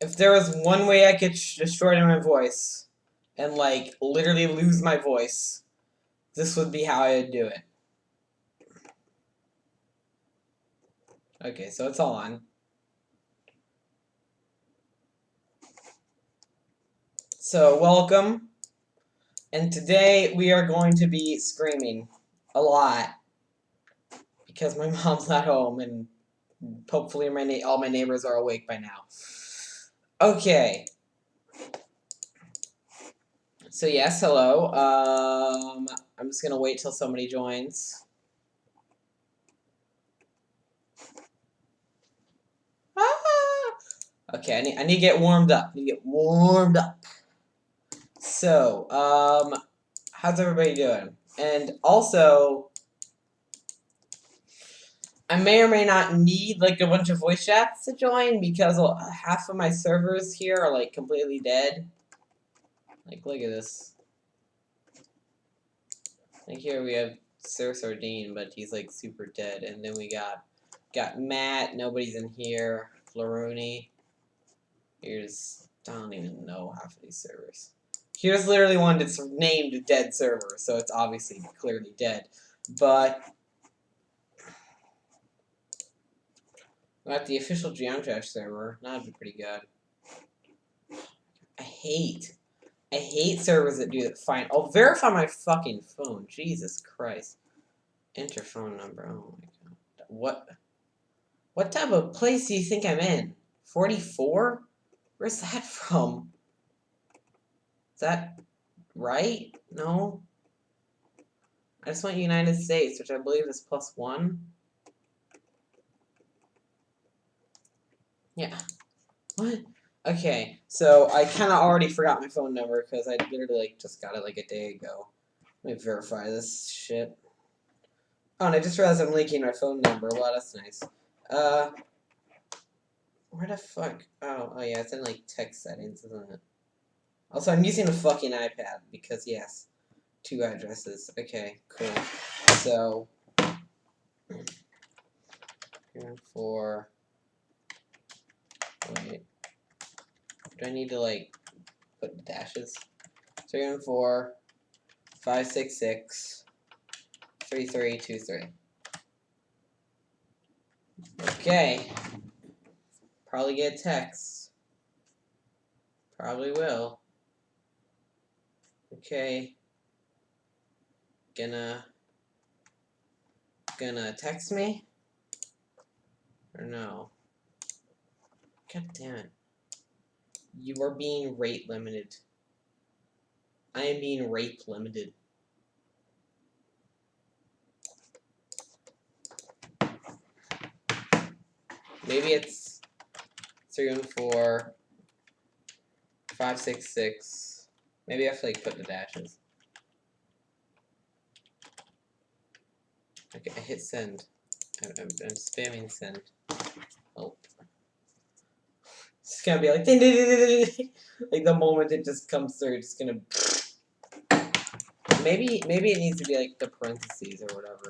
If there was one way I could destroy my voice and, like, literally lose my voice, this would be how I would do it. Okay, so it's all on. So, welcome. And today we are going to be screaming a lot because my mom's not home and hopefully all my neighbors are awake by now. Okay. So yes, hello. I'm just gonna wait till somebody joins. Ah! Okay, I need to get warmed up. So, how's everybody doing? And also, I may or may not need like a bunch of voice chats to join because half of my servers here are like completely dead. Like, look at this. Like here we have Sir Sardine, but he's like super dead, and then we got Matt. Nobody's in here. Floroni. Here's I don't even know half of these servers. Here's literally one that's named dead server, so it's obviously clearly dead. But at the official Geotrash server, that'd be pretty good. I hate servers that do that. Fine, I'll verify my fucking phone. Jesus Christ. Enter phone number. Oh my god. What type of place do you think I'm in? 44? Where's that from? Is that right? No? I just want United States, which I believe is +1. Yeah. What? Okay, so I kind of already forgot my phone number because I literally like just got it like a day ago. Let me verify this shit. Oh, and I just realized I'm leaking my phone number. Well, that's nice. Where the fuck? Oh yeah, it's in like text settings, isn't it? Also, I'm using a fucking iPad because yes, 2 addresses. Okay, cool. So, for wait, do I need to like put the dashes? 314 566 3323. Okay. Probably get a text. Probably will. Okay. Gonna text me? Or no? God damn it. You are being rate limited. I am being rate limited. Maybe it's 314 566. Maybe I have to like put the dashes. Okay, I hit send. I'm spamming send. Oh. It's gonna be like ding, ding, ding, ding, ding. Like the moment it just comes through, it's gonna. Maybe it needs to be like the parentheses or whatever,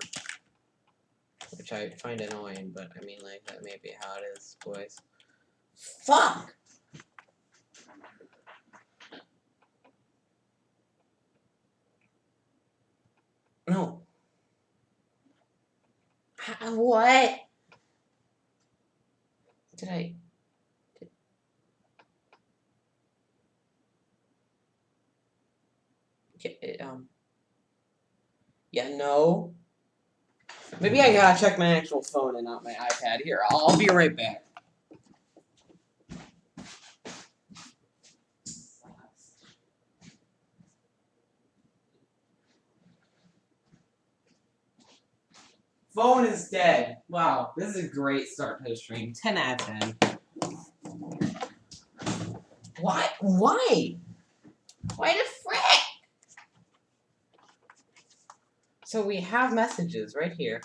which I find annoying. But I mean, like that may be how it is, boys. Fuck. No. What? Did I? Yeah, no. Maybe I gotta check my actual phone and not my iPad. Here, I'll be right back. Phone is dead. Wow, this is a great start to the stream. 10 out of 10. Why? Why? Why the frick? So we have messages right here.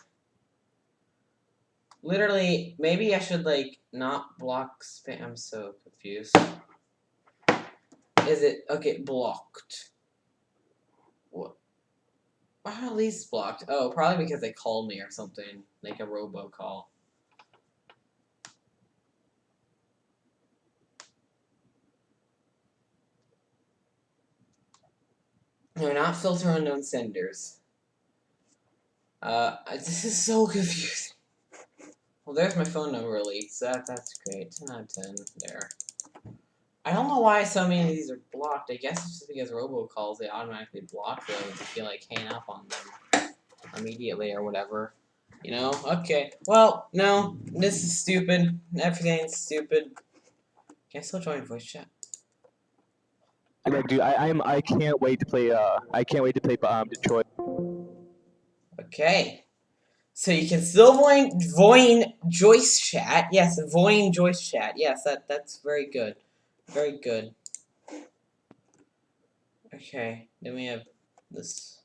Literally, maybe I should, like, not block spam. I'm so confused. Is it... Okay, blocked. What? Why are these blocked? Oh, probably because they called me or something. Like a robocall. No, not filter unknown senders. This is so confusing. Well, there's my phone number leaked, so that's great. 10 out of 10. There. I don't know why so many of these are blocked. I guess it's just because robocalls, they automatically block those if you, like, hang up on them immediately or whatever. You know? Okay. Well, no. This is stupid. Everything's stupid. Can I still join voice chat? Like, dude, I can't wait to play Detroit. Okay. So you can still voin Joyce chat. Yes, voin Joyce chat. Yes, that's very good. Very good. Okay. Then we have this.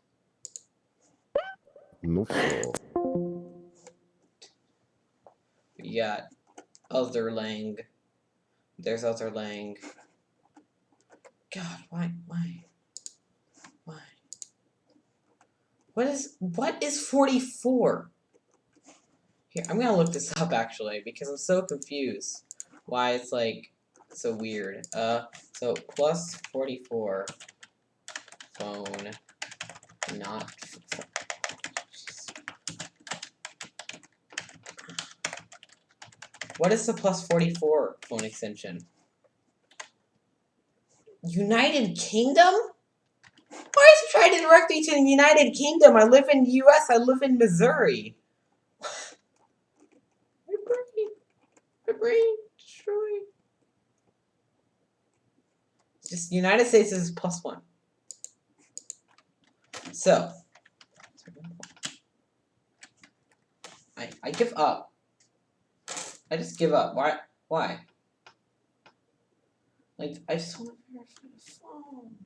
No so. We got Otherlang. There's Otherlang. God, why? What is 44? Here, I'm gonna look this up actually because I'm so confused. Why it's like so weird. So plus 44 phone, not. What is the plus 44 phone extension? United Kingdom? Why is it trying to direct me to the United Kingdom? I live in the US, I live in Missouri. My brain destroyed. Just United States is +1. So I give up. I just give up. Why? Like, I just want to verify the phone.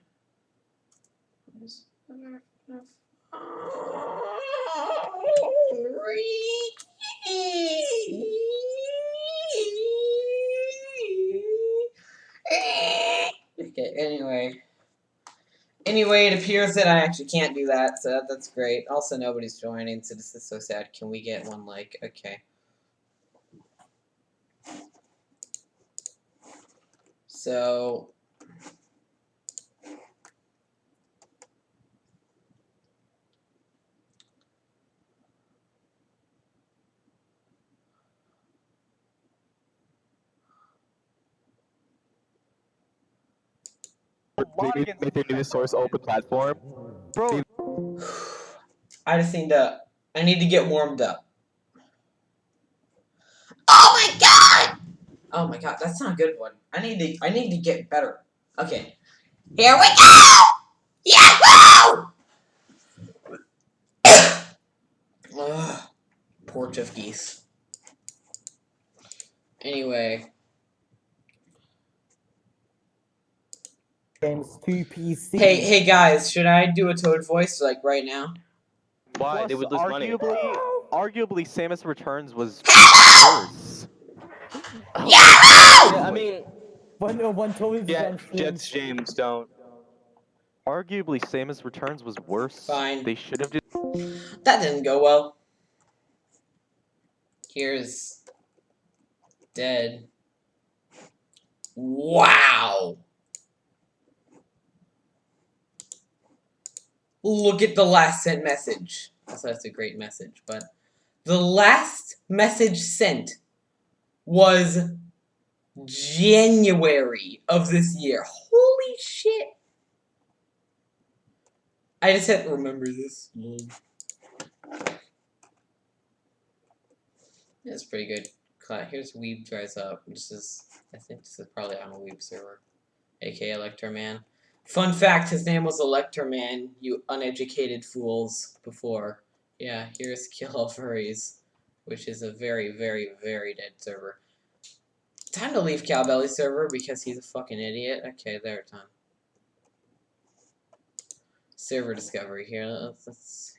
I just want to verify the phone. Okay, Anyway, it appears that I actually can't do that, so that's great. Also, nobody's joining, so this is so sad. Can we get one like, okay. So They need to make their new source open platform. Bro, I need to get warmed up. Oh my god! Oh my god, that's not a good one. I need to get better. Okay. Here we go! Yahoo! Ugh, poor Jeff Geese. Anyway. Games 2 PC. Hey guys, should I do a Toad voice like right now? Why? plus They would lose money. arguably Samus Returns was worse. Yahoo! Yeah, I mean, One told yeah, on stream. Jets, James, don't. Arguably Samus Returns was worse. Fine. They should have just That didn't go well. Here's dead. Wow. Look at the last sent message. Also, that's a great message, but the last message sent was January of this year. Holy shit. I just had to remember this. That's pretty good. Here's Weeb Dries Up. I think this is probably on a Weeb server. aka Electroman. Fun fact, his name was Electroman, you uneducated fools, before. Yeah, here's Kill All Furries, which is a very, very, very dead server. Time to leave Cowbelly server because he's a fucking idiot. Okay, there, time. Server discovery here.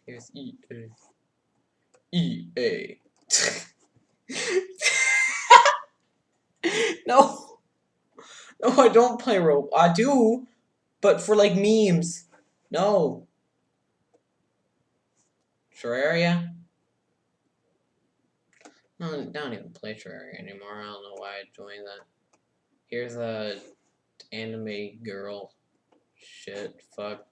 Here's EA. EA. No. No, I don't play Roblox. I do, but for like memes. No. Terraria? No, I don't even play Terraria anymore. I don't know why I joined that. Here's a anime girl. Shit. Fuck.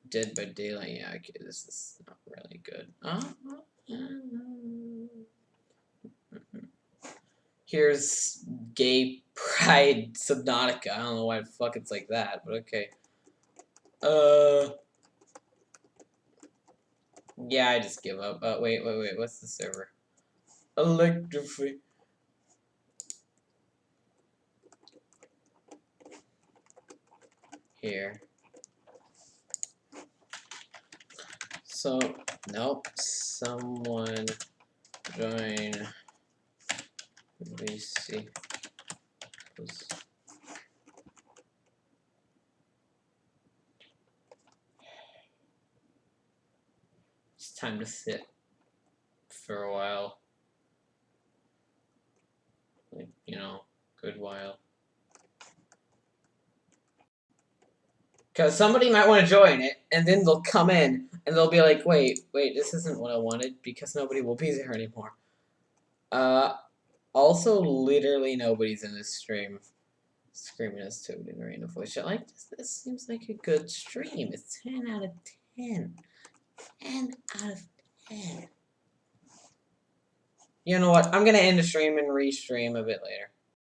Dead by Daylight. Yeah, okay, this is not really good. Here's Gay Pride Subnautica. I don't know why the fuck it's like that, but okay. Yeah, I just give up. Wait. What's the server? Electrify. Here. So, nope. Someone join VC. It's time to sit for a while. Like, you know, good while. Because somebody might want to join it, and then they'll come in, and they'll be like, wait, this isn't what I wanted, because nobody will be there anymore. Also, literally nobody's in this stream. Screaming as Toad in random voice. Like, this seems like a good stream. It's 10 out of 10. 10 out of 10. You know what? I'm gonna end the stream and restream a bit later.